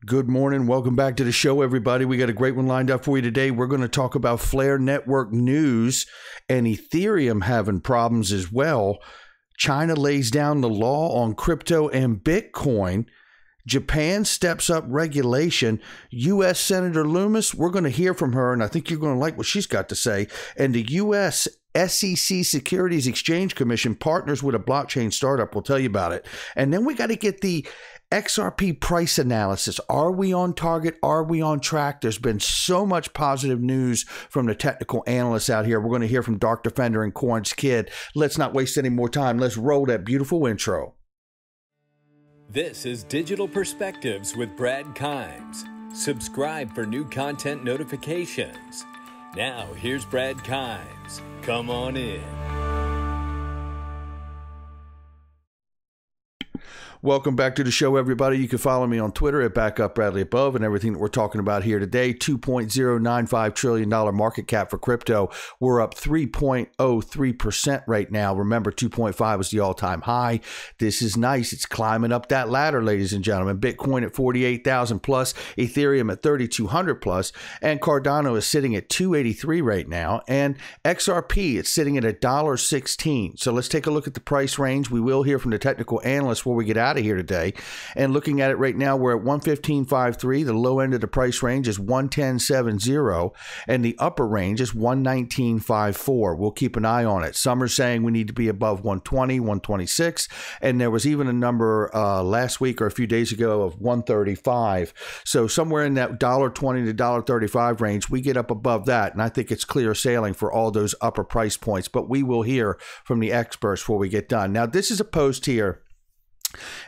Good morning. Welcome back to the show, everybody. We got a great one lined up for you today. We're going to talk about Flare Network news and Ethereum having problems as well. China lays down the law on crypto and Bitcoin. Japan steps up regulation. U.S. Senator Loomis, we're going to hear from her, and I think you're going to like what she's got to say. And the U.S. SEC Securities Exchange Commission partners with a blockchain startup. We'll tell you about it. And then we got to get the XRP price analysis. Are we on target? Are we on track? There's been so much positive news from the technical analysts out here. We're going to hear from Dark Defender and Corn's Kid. Let's not waste any more time. Let's roll that beautiful intro. This is Digital Perspectives with Brad Kimes. Subscribe for new content notifications. Now, here's Brad Kimes. Come on in. Welcome back to the show, everybody. You can follow me on Twitter at BackUpBradleyAbove, and everything that we're talking about here today. $2.095 trillion market cap for crypto. We're up 3.03% right now. Remember, 2.5 was the all-time high. This is nice. It's climbing up that ladder, ladies and gentlemen. Bitcoin at 48,000 plus, Ethereum at 3,200 plus, and Cardano is sitting at 283 right now. And XRP, it's sitting at $1.16. So let's take a look at the price range. We will hear from the technical analysts before we get out of here today. And looking at it right now, we're at 115.53. The low end of the price range is 110.70, and the upper range is 119.54. We'll keep an eye on it. Some are saying we need to be above 120, 126, and there was even a number last week or a few days ago of 135. So somewhere in that $1.20 to $1.35 range, we get up above that, and I think it's clear sailing for all those upper price points. But we will hear from the experts before we get done. Now, this is a post here.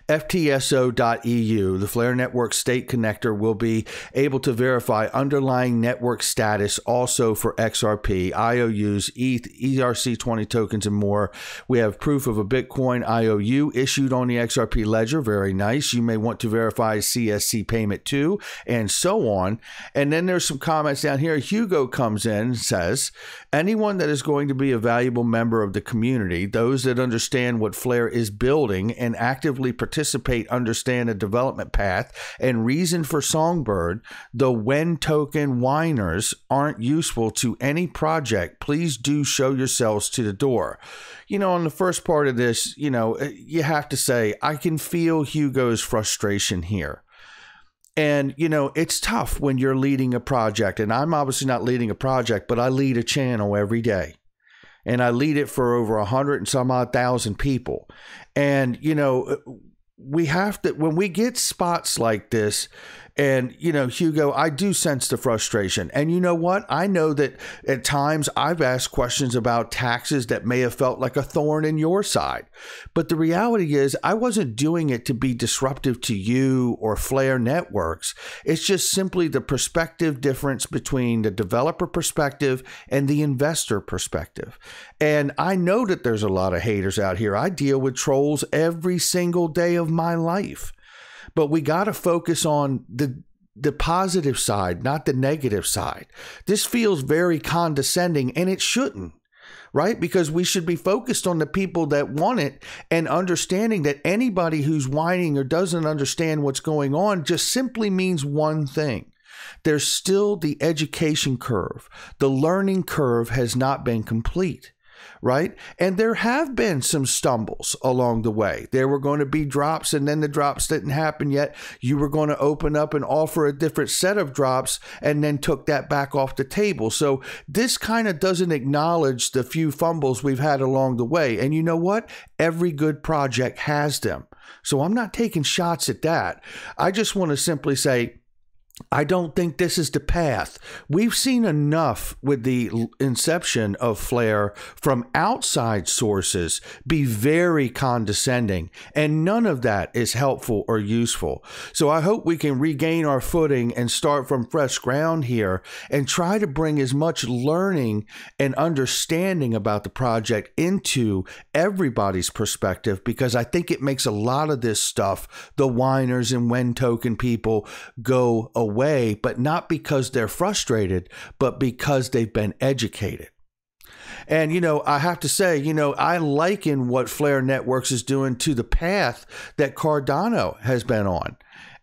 FTSO.eu, the Flare Network state connector, will be able to verify underlying network status also for XRP, IOUs, ETH, ERC20 tokens, and more. We have proof of a Bitcoin IOU issued on the XRP ledger. Very nice. You may want to verify CSC payment too, and so on. And then there's some comments down here. Hugo comes in and says, anyone that is going to be a valuable member of the community, those that understand what Flare is building and actively participate, understand a development path and reason for Songbird, the when token whiners aren't useful to any project. Please do show yourselves to the door. You know, on the first part of this, you know, you have to say, I can feel Hugo's frustration here. And, you know, it's tough when you're leading a project, and I'm obviously not leading a project, but I lead a channel every day. And I lead it for over 100 and some odd thousand people. And, you know, we have to, when we get spots like this, and, you know, Hugo, I do sense the frustration. And you know what? I know that at times I've asked questions about taxes that may have felt like a thorn in your side. But the reality is I wasn't doing it to be disruptive to you or Flare Networks. It's just simply the perspective difference between the developer perspective and the investor perspective. And I know that there's a lot of haters out here. I deal with trolls every single day of my life. But we got to focus on the positive side, not the negative side. This feels very condescending, and it shouldn't, right? Because we should be focused on the people that want it and understanding that anybody who's whining or doesn't understand what's going on just simply means one thing. There's still the education curve. The learning curve has not been complete. Right? And there have been some stumbles along the way. There were going to be drops, and then the drops didn't happen yet. You were going to open up and offer a different set of drops and then took that back off the table. So this kind of doesn't acknowledge the few fumbles we've had along the way. And you know what? Every good project has them. So I'm not taking shots at that. I just want to simply say, I don't think this is the path. We've seen enough with the inception of Flare from outside sources be very condescending, and none of that is helpful or useful. So I hope we can regain our footing and start from fresh ground here and try to bring as much learning and understanding about the project into everybody's perspective, because I think it makes a lot of this stuff, the whiners and when token people, go away, but not because they're frustrated, but because they've been educated. And, you know, I have to say, you know, I liken what Flare Networks is doing to the path that Cardano has been on.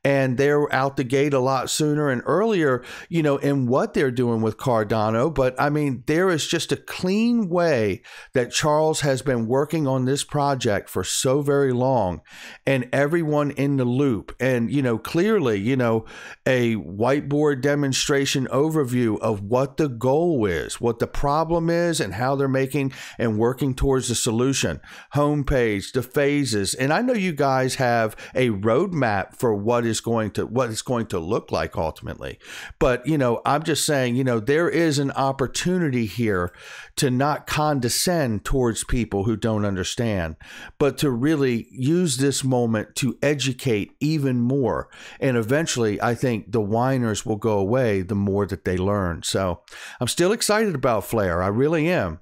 and they're out the gate a lot sooner and earlier, in what they're doing with Cardano. But I mean, there is just a clean way that Charles has been working on this project for so very long, and everyone in the loop. And, clearly, a whiteboard demonstration overview of what the goal is, what the problem is, and how they're making and working towards the solution. Homepage, the phases. And I know you guys have a roadmap for what it's going to look like ultimately. But, I'm just saying, there is an opportunity here to not condescend towards people who don't understand, but to really use this moment to educate even more. And eventually, I think the whiners will go away the more that they learn. So I'm still excited about Flare. I really am.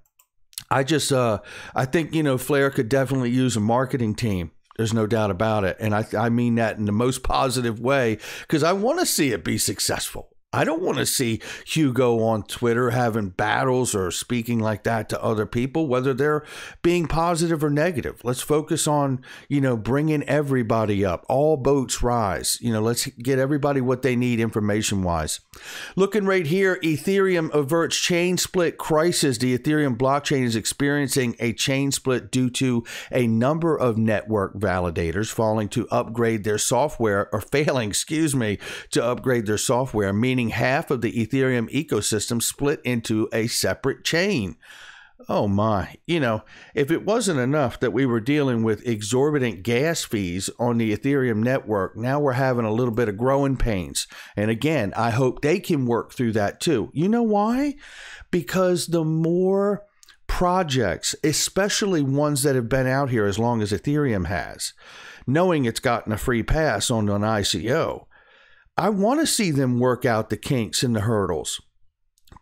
I think, Flare could definitely use a marketing team. There's no doubt about it. And I mean that in the most positive way, because I want to see it be successful. I don't want to see Hugo on Twitter having battles or speaking like that to other people, whether they're being positive or negative. Let's focus on, bringing everybody up. All boats rise. Let's get everybody what they need information wise. Looking right here, Ethereum averts chain split crisis. The Ethereum blockchain is experiencing a chain split due to a number of network validators failing to upgrade their software, to upgrade their software, meaning half of the Ethereum ecosystem split into a separate chain. Oh my, if it wasn't enough that we were dealing with exorbitant gas fees on the Ethereum network, now we're having a little bit of growing pains. And again, I hope they can work through that too. You know why? Because the more projects, especially ones that have been out here as long as Ethereum has, knowing it's gotten a free pass on an ICO, I want to see them work out the kinks and the hurdles,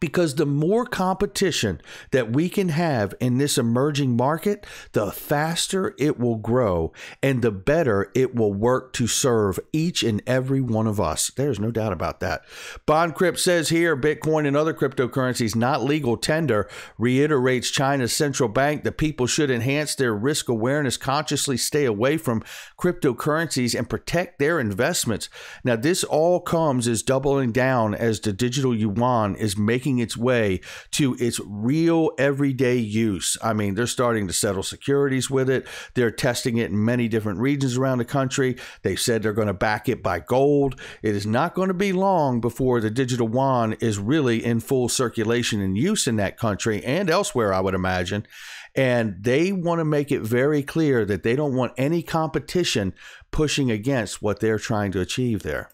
because the more competition that we can have in this emerging market, the faster it will grow and the better it will work to serve each and every one of us. There's no doubt about that. BondCrypt says here, Bitcoin and other cryptocurrencies not legal tender, reiterates China's central bank that people should enhance their risk awareness, consciously stay away from cryptocurrencies and protect their investments. Now, this all comes as doubling down as the digital yuan is making its way to its real everyday use. I mean, they're starting to settle securities with it. They're testing it in many different regions around the country. They said they're going to back it by gold. It is not going to be long before the digital yuan is really in full circulation and use in that country and elsewhere, I would imagine. And they want to make it very clear that they don't want any competition pushing against what they're trying to achieve there.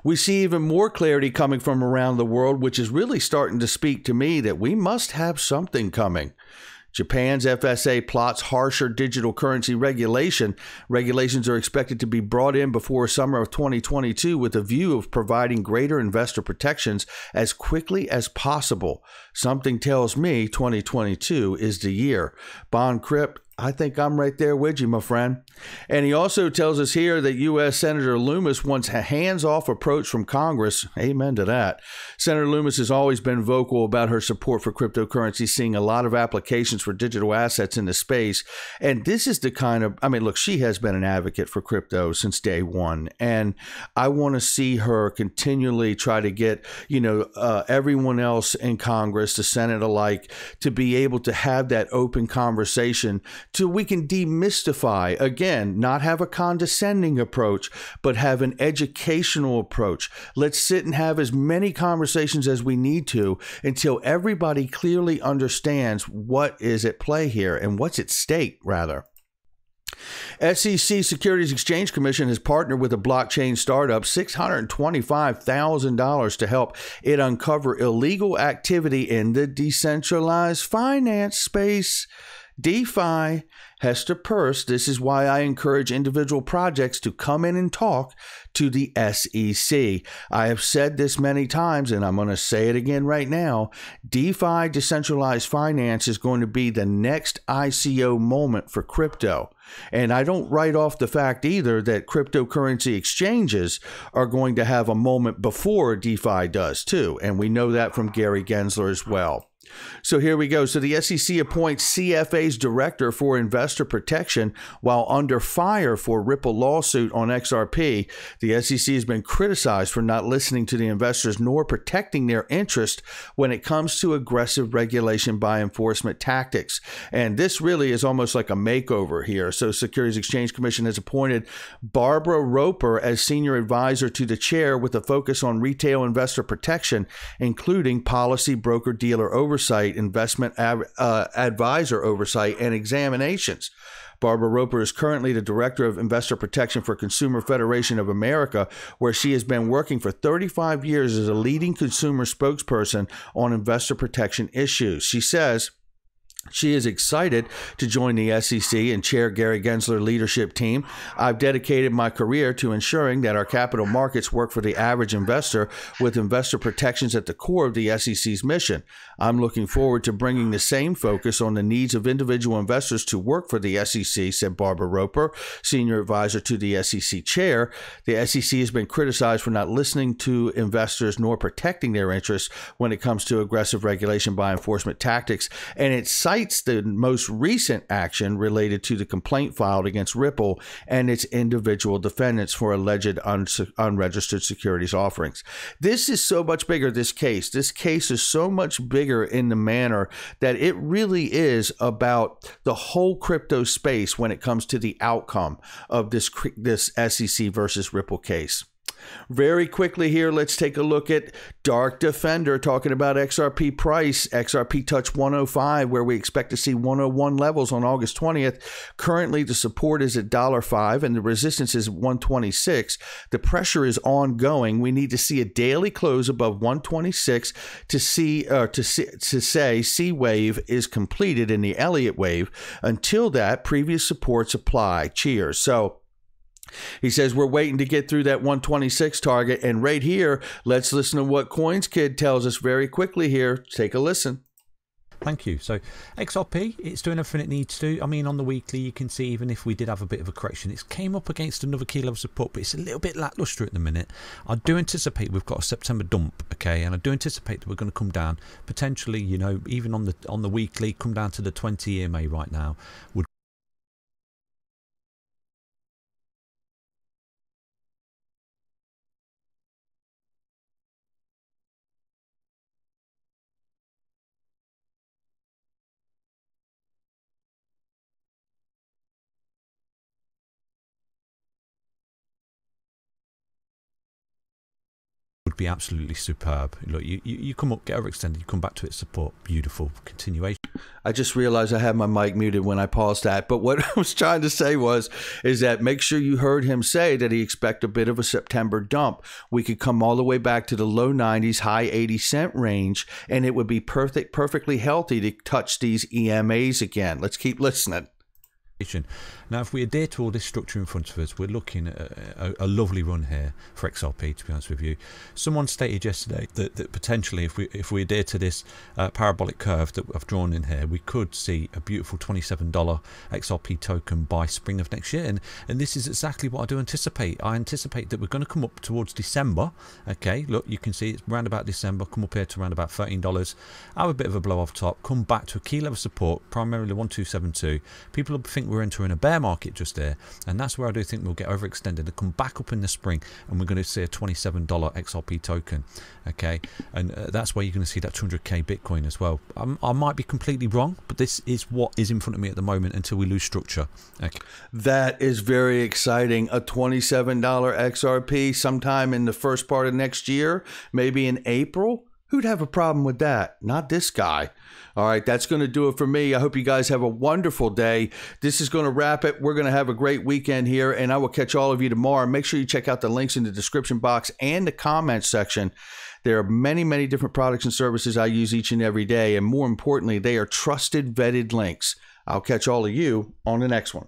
We see even more clarity coming from around the world, which is really starting to speak to me that we must have something coming. Japan's FSA plots harsher digital currency regulation. Regulations are expected to be brought in before summer of 2022 with a view of providing greater investor protections as quickly as possible. Something tells me 2022 is the year. BondCrypt, I think I'm right there with you, my friend. And he also tells us here that U.S. Senator Loomis wants a hands-off approach from Congress. Amen to that. Senator Loomis has always been vocal about her support for cryptocurrency, seeing a lot of applications for digital assets in the space. And this is the kind of, look, she has been an advocate for crypto since day one. And I want to see her continually try to get, everyone else in Congress, the Senate alike, to be able to have that open conversation so we can demystify, again, not have a condescending approach, but have an educational approach. Let's sit and have as many conversations as we need to until everybody clearly understands what is at play here and what's at stake, rather. SEC Securities Exchange Commission has partnered with a blockchain startup $625,000 to help it uncover illegal activity in the decentralized finance space. DeFi, Hester Peirce, this is why I encourage individual projects to come in and talk to the SEC. I have said this many times, and I'm going to say it again right now. DeFi, decentralized finance, is going to be the next ICO moment for crypto. And I don't write off the fact either that cryptocurrency exchanges are going to have a moment before DeFi does too. And we know that from Gary Gensler as well. So here we go. So the SEC appoints CFA's Director for Investor Protection while under fire for Ripple lawsuit on XRP. The SEC has been criticized for not listening to the investors nor protecting their interest when it comes to aggressive regulation by enforcement tactics. And this really is almost like a makeover here. So Securities Exchange Commission has appointed Barbara Roper as senior advisor to the chair with a focus on retail investor protection, including policy, broker-dealer oversight, investment advisor oversight, and examinations. Barbara Roper is currently the Director of Investor Protection for Consumer Federation of America, where she has been working for 35 years as a leading consumer spokesperson on investor protection issues. She says she is excited to join the SEC and chair Gary Gensler's leadership team. I've dedicated my career to ensuring that our capital markets work for the average investor, with investor protections at the core of the SEC's mission. I'm looking forward to bringing the same focus on the needs of individual investors to work for the SEC, said Barbara Roper, senior advisor to the SEC chair. The SEC has been criticized for not listening to investors nor protecting their interests when it comes to aggressive regulation by enforcement tactics, and it cites the most recent action related to the complaint filed against Ripple and its individual defendants for alleged unregistered securities offerings. This is so much bigger, this case. This case is so much bigger in the manner that it really is about the whole crypto space when it comes to the outcome of this SEC versus Ripple case. Very quickly here, let's take a look at Dark Defender talking about XRP price. XRP touched 105, where we expect to see 101 levels on August 20th. Currently, the support is at $5 and the resistance is 126. The pressure is ongoing. We need to see a daily close above 126 to say C wave is completed in the Elliott wave. Until that, previous supports apply. Cheers. So he says we're waiting to get through that 126 target. And right here, let's listen to what CoinsKid tells us very quickly here. Take a listen. Thank you. So XRP, it's doing everything it needs to. I mean, on the weekly, you can see even if we did have a bit of a correction, it's came up against another key level support, but it's a little bit lackluster at the minute. I do anticipate we've got a September dump, okay, and I do anticipate that we're going to come down potentially, you know, even on the weekly, come down to the 20 EMA right now. Be absolutely superb. Look, you come up, get overextended, you come back to its support. Beautiful continuation. I just realized I had my mic muted when I paused that, but what I was trying to say is that make sure you heard him say that he expect a bit of a September dump. We could come all the way back to the low 90s, high 80-cent range, and it would be perfectly healthy to touch these EMAs again. Let's keep listening. Now, if we adhere to all this structure in front of us, we're looking at a lovely run here for XRP, to be honest with you. Someone stated yesterday that potentially if we adhere to this parabolic curve that I've drawn in here, we could see a beautiful $27 XRP token by spring of next year. And this is exactly what I do anticipate. I anticipate that we're going to come up towards December. Okay, look, you can see it's around about December, come up here to around about $13, have a bit of a blow off top, come back to a key level support, primarily 1272. People think we're entering a bear market just there, and that's where I do think we'll get overextended and come back up in the spring, and we're going to see a $27 XRP token. Okay, and that's where you're going to see that 200k Bitcoin as well. I might be completely wrong, but this is what is in front of me at the moment until we lose structure. Okay. That is very exciting. A $27 XRP sometime in the first part of next year, maybe in April. Who'd have a problem with that? Not this guy. All right, that's going to do it for me. I hope you guys have a wonderful day. This is going to wrap it. We're going to have a great weekend here, and I will catch all of you tomorrow. Make sure you check out the links in the description box and the comments section. There are many, many different products and services I use each and every day, and more importantly, they are trusted, vetted links. I'll catch all of you on the next one.